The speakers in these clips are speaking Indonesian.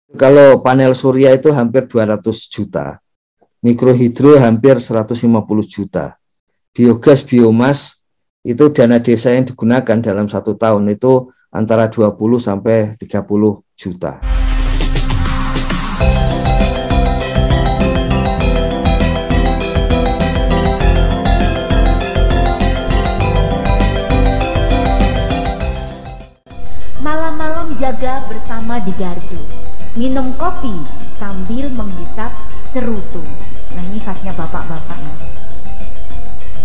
Kalau panel surya itu hampir 200 juta, mikrohidro hampir 150 juta, biogas, biomas itu dana desa yang digunakan dalam 1 tahun itu antara 20 sampai 30 juta. Malam-malam jaga bersama di gardu, minum kopi sambil menghisap cerutu. Nah, ini khasnya bapak-bapak.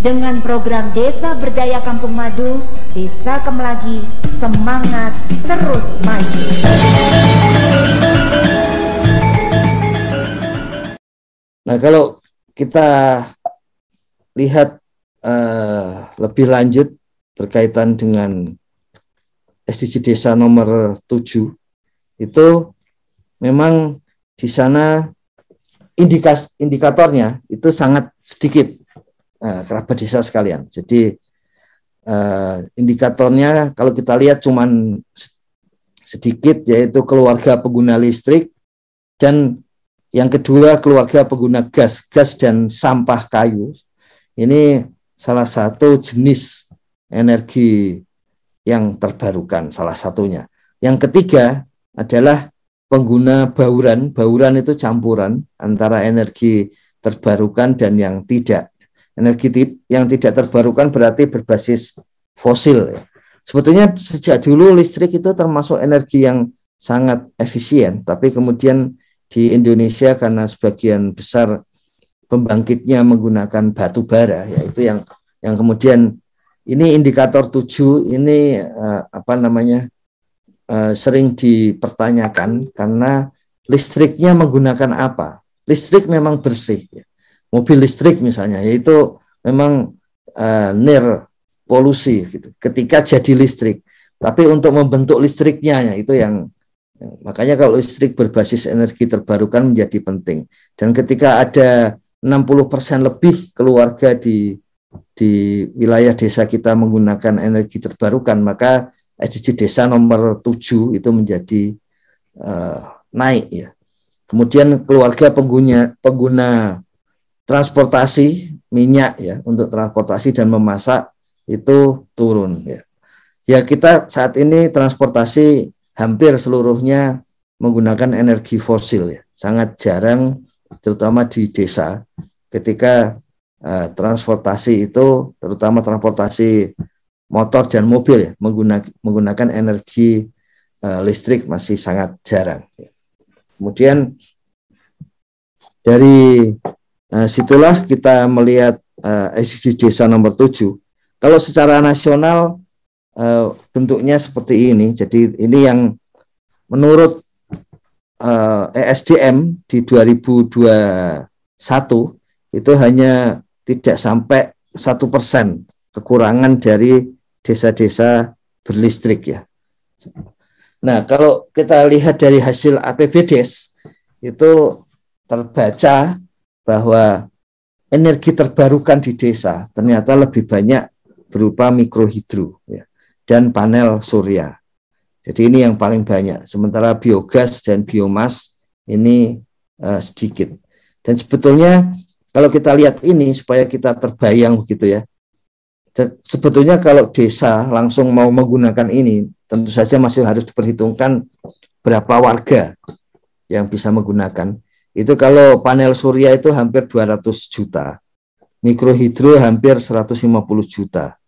Dengan program Desa Berdaya Kampung Madu, Desa Kemelagi semangat terus maju. Nah, kalau kita lihat lebih lanjut berkaitan dengan SDG Desa nomor 7, itu memang di sana indikatornya itu sangat sedikit, kerabat desa sekalian. Jadi indikatornya kalau kita lihat cuman sedikit, yaitu keluarga pengguna listrik, dan yang kedua keluarga pengguna gas dan sampah kayu. Ini salah satu jenis energi yang terbarukan, salah satunya. Yang ketiga adalah pengguna bauran. Bauran itu campuran antara energi terbarukan dan yang tidak. Energi yang tidak terbarukan berarti berbasis fosil. Sebetulnya sejak dulu listrik itu termasuk energi yang sangat efisien, tapi kemudian di Indonesia karena sebagian besar pembangkitnya menggunakan batu bara, yaitu yang kemudian ini indikator 7 ini sering dipertanyakan karena listriknya menggunakan apa? Listrik memang bersih, ya. Mobil listrik misalnya, yaitu memang near polusi gitu, ketika jadi listrik. Tapi untuk membentuk listriknya, ya, itu yang makanya kalau listrik berbasis energi terbarukan menjadi penting. Dan ketika ada 60% lebih keluarga di wilayah desa kita menggunakan energi terbarukan, maka SDG Desa nomor 7 itu menjadi naik, ya. Kemudian keluarga pengguna transportasi minyak, ya, untuk transportasi dan memasak itu turun, ya. Ya, kita saat ini transportasi hampir seluruhnya menggunakan energi fosil, ya. Sangat jarang terutama di desa ketika transportasi itu, terutama transportasi motor dan mobil, ya, menggunakan energi listrik masih sangat jarang, ya. Kemudian dari situlah kita melihat SDG Desa nomor 7. Kalau secara nasional bentuknya seperti ini. Jadi ini yang menurut ESDM di 2021 itu hanya tidak sampai 1% kekurangan dari desa-desa berlistrik, ya. Nah, kalau kita lihat dari hasil APBDes itu terbaca bahwa energi terbarukan di desa ternyata lebih banyak berupa mikrohidro, ya, dan panel surya. Jadi ini yang paling banyak. Sementara biogas dan biomas ini sedikit. Dan sebetulnya kalau kita lihat ini supaya kita terbayang begitu, ya. Dan sebetulnya kalau desa langsung mau menggunakan ini, tentu saja masih harus diperhitungkan berapa warga yang bisa menggunakan. Itu kalau panel surya itu hampir 200 juta, mikrohidro hampir 150 juta,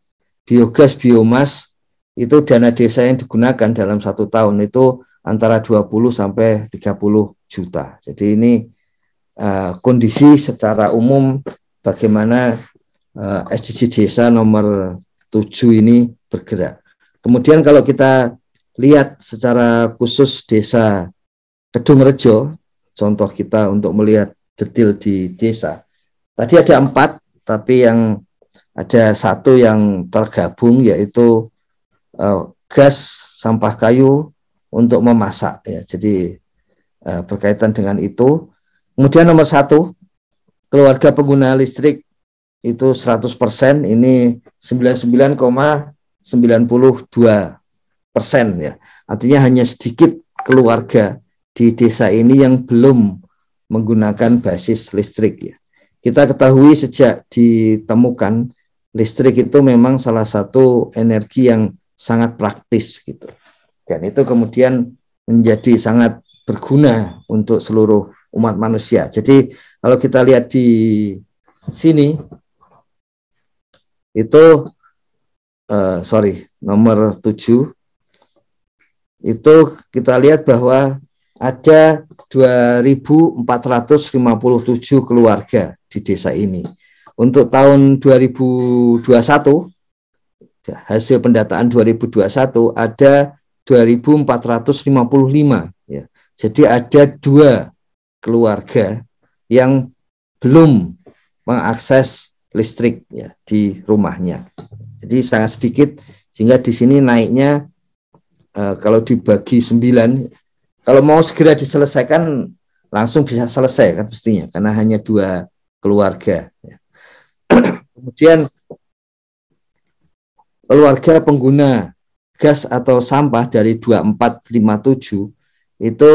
biogas, biomas itu dana desa yang digunakan dalam 1 tahun itu antara 20 sampai 30 juta. Jadi ini kondisi secara umum bagaimana SDG Desa nomor 7 ini bergerak. Kemudian kalau kita lihat secara khusus Desa Kedungrejo, contoh kita untuk melihat detail di desa. Tadi ada 4, tapi yang ada 1 yang tergabung, yaitu gas, sampah kayu untuk memasak, ya. Jadi berkaitan dengan itu. Kemudian nomor 1, keluarga pengguna listrik itu 100%, ini 99,92%, ya. Artinya hanya sedikit keluarga di desa ini yang belum menggunakan basis listrik ya. Kita ketahui sejak ditemukan listrik itu memang salah satu energi yang sangat praktis gitu. Dan itu kemudian menjadi sangat berguna untuk seluruh umat manusia. Jadi kalau kita lihat di sini itu nomor 7 itu kita lihat bahwa ada 2.457 keluarga di desa ini. Untuk tahun 2021 hasil pendataan 2021 ada 2.455 ya. Jadi ada 2 keluarga yang belum mengakses listrik ya di rumahnya. Jadi sangat sedikit, sehingga di sini naiknya kalau dibagi 9, kalau mau segera diselesaikan langsung bisa selesai kan pastinya, karena hanya 2 keluarga ya. Kemudian keluarga pengguna gas atau sampah dari 2457 itu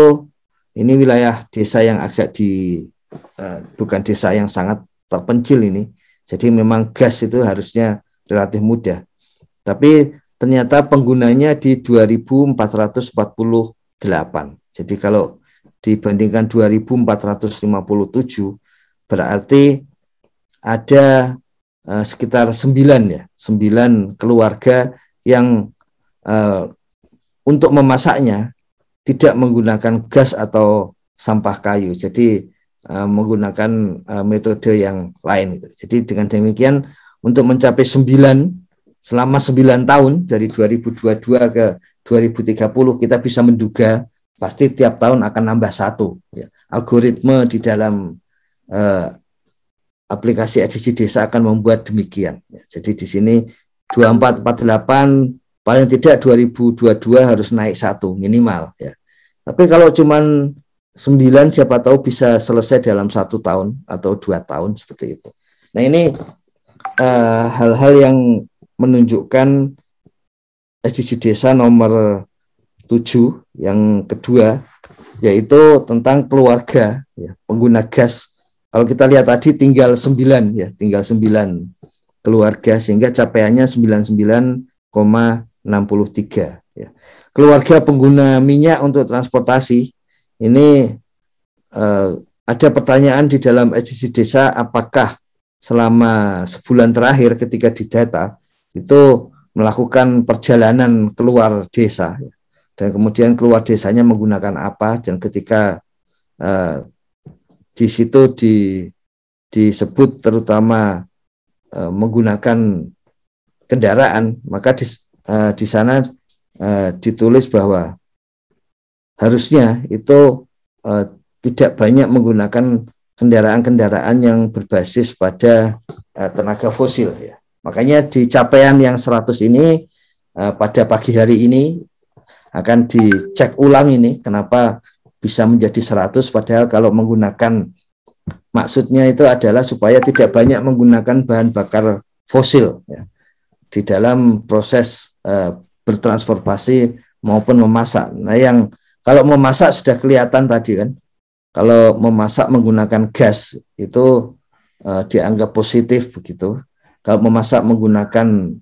ini wilayah desa yang agak bukan desa yang sangat terpencil ini. Jadi memang gas itu harusnya relatif mudah. Tapi ternyata penggunanya di 2.448. Jadi kalau dibandingkan 2.457 berarti ada sekitar 9 keluarga yang untuk memasaknya tidak menggunakan gas atau sampah kayu. Jadi menggunakan metode yang lain itu. Jadi dengan demikian untuk mencapai 9 selama 9 tahun dari 2022 ke 2030 kita bisa menduga pasti tiap tahun akan nambah 1 ya. Algoritma di dalam aplikasi edisi desa akan membuat demikian ya. Jadi di sini 2448 paling tidak 2022 harus naik 1 minimal ya. Tapi kalau cuman 9 siapa tahu bisa selesai dalam 1 tahun atau 2 tahun seperti itu. Nah ini hal-hal yang menunjukkan SDG desa nomor 7 yang kedua yaitu tentang keluarga ya, pengguna gas. Kalau kita lihat tadi tinggal 9 keluarga sehingga capaiannya 99,63 ya. Keluarga pengguna minyak untuk transportasi ini ada pertanyaan di dalam SDG desa, apakah selama sebulan terakhir ketika didata itu melakukan perjalanan keluar desa dan kemudian keluar desanya menggunakan apa, dan ketika di situ disebut terutama menggunakan kendaraan, maka di sana ditulis bahwa harusnya itu tidak banyak menggunakan kendaraan-kendaraan yang berbasis pada tenaga fosil ya. Makanya di capaian yang 100 ini pada pagi hari ini akan dicek ulang ini kenapa bisa menjadi 100, padahal kalau menggunakan, maksudnya itu adalah supaya tidak banyak menggunakan bahan bakar fosil ya, di dalam proses bertransformasi maupun memasak. Nah yang kalau memasak sudah kelihatan tadi kan, kalau memasak menggunakan gas itu dianggap positif begitu. Kalau memasak menggunakan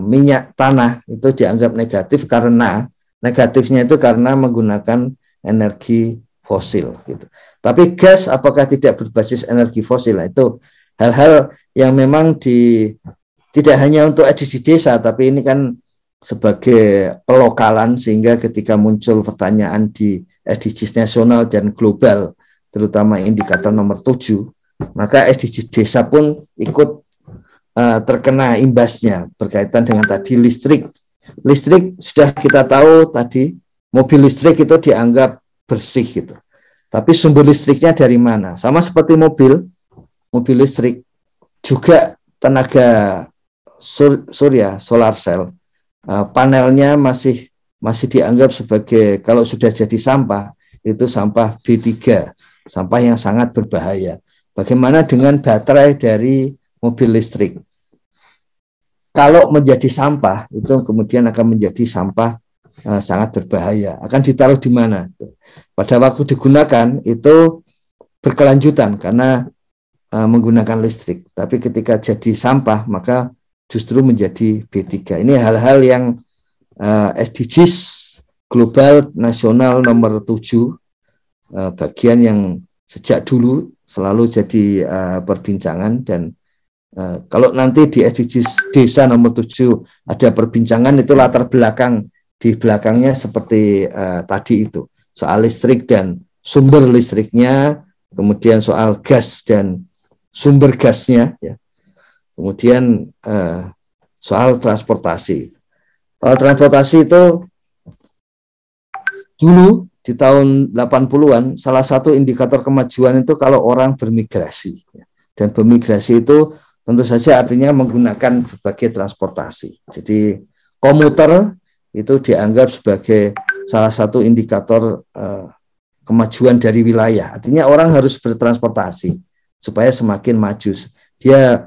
minyak tanah itu dianggap negatif, karena negatifnya itu karena menggunakan energi fosil gitu. Tapi gas apakah tidak berbasis energi fosil? Nah, itu hal-hal yang memang tidak hanya untuk edisi desa, tapi ini kan sebagai pelokalan, sehingga ketika muncul pertanyaan di SDGs nasional dan global, terutama indikator nomor 7, maka SDGs desa pun ikut terkena imbasnya berkaitan dengan tadi listrik. Listrik sudah kita tahu tadi, mobil listrik itu dianggap bersih gitu. Tapi sumber listriknya dari mana? Sama seperti mobil listrik juga tenaga surya, solar cell. Panelnya masih dianggap sebagai, kalau sudah jadi sampah, itu sampah B3, sampah yang sangat berbahaya. Bagaimana dengan baterai dari mobil listrik? Kalau menjadi sampah, itu kemudian akan menjadi sampah sangat berbahaya. Akan ditaruh di mana? Pada waktu digunakan itu berkelanjutan karena menggunakan listrik. Tapi ketika jadi sampah maka justru menjadi B3. Ini hal-hal yang SDGs global nasional nomor 7, bagian yang sejak dulu selalu jadi perbincangan. Dan kalau nanti di SDGs desa nomor 7 ada perbincangan, itu latar belakang di belakangnya seperti tadi itu, soal listrik dan sumber listriknya, kemudian soal gas dan sumber gasnya, ya. Kemudian soal transportasi. Soal transportasi itu dulu di tahun 80-an salah satu indikator kemajuan itu kalau orang bermigrasi. Dan bermigrasi itu tentu saja artinya menggunakan berbagai transportasi. Jadi komuter itu dianggap sebagai salah satu indikator kemajuan dari wilayah. Artinya orang harus bertransportasi supaya semakin maju. Dia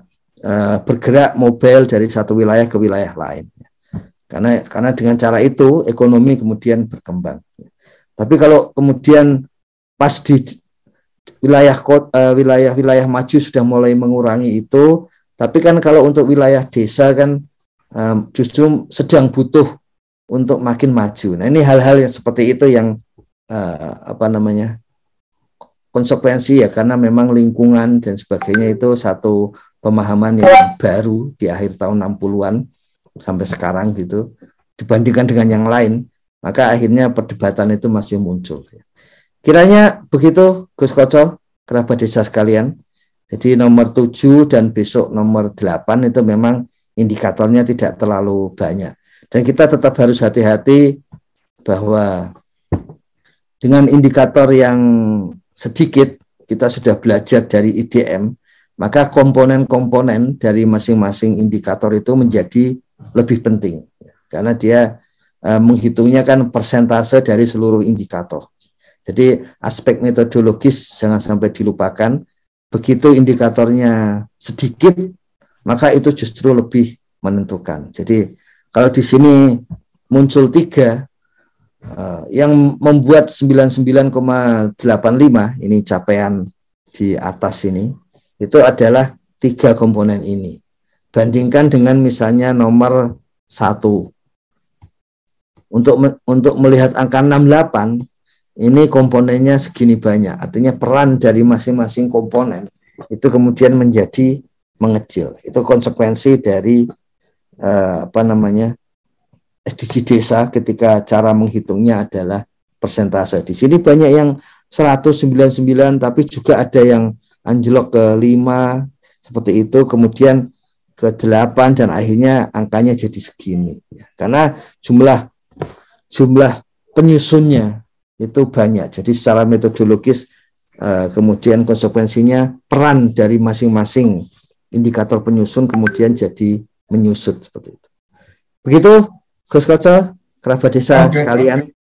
bergerak mobil dari satu wilayah ke wilayah lain. Karena dengan cara itu ekonomi kemudian berkembang. Tapi kalau kemudian pas di wilayah maju sudah mulai mengurangi itu, tapi kan kalau untuk wilayah desa kan justru sedang butuh untuk makin maju. Nah, ini hal-hal yang seperti itu yang konsekuensi ya, karena memang lingkungan dan sebagainya itu satu pemahaman yang baru di akhir tahun 60-an sampai sekarang gitu, dibandingkan dengan yang lain, maka akhirnya perdebatan itu masih muncul. Kiranya begitu Gus Koco, kerabat desa sekalian. Jadi nomor 7 dan besok nomor 8 itu memang indikatornya tidak terlalu banyak. Dan kita tetap harus hati-hati bahwa dengan indikator yang sedikit, kita sudah belajar dari IDM, maka komponen-komponen dari masing-masing indikator itu menjadi lebih penting. Karena dia menghitungnya kan persentase dari seluruh indikator. Jadi aspek metodologis jangan sampai dilupakan. Begitu indikatornya sedikit, maka itu justru lebih menentukan. Jadi kalau di sini muncul 3, yang membuat 99,85 ini capaian di atas ini, itu adalah 3 komponen ini. Bandingkan dengan misalnya nomor 1. Untuk melihat angka 68, ini komponennya segini banyak. Artinya peran dari masing-masing komponen itu kemudian menjadi mengecil. Itu konsekuensi dari SDG desa ketika cara menghitungnya adalah persentase. Di sini banyak yang 199, tapi juga ada yang anjlok ke 5 seperti itu, kemudian ke 8 dan akhirnya angkanya jadi segini. Karena jumlah penyusunnya itu banyak. Jadi secara metodologis kemudian konsekuensinya peran dari masing-masing indikator penyusun kemudian jadi menyusut seperti itu. Begitu Gus Koco, kerabat desa sekalian.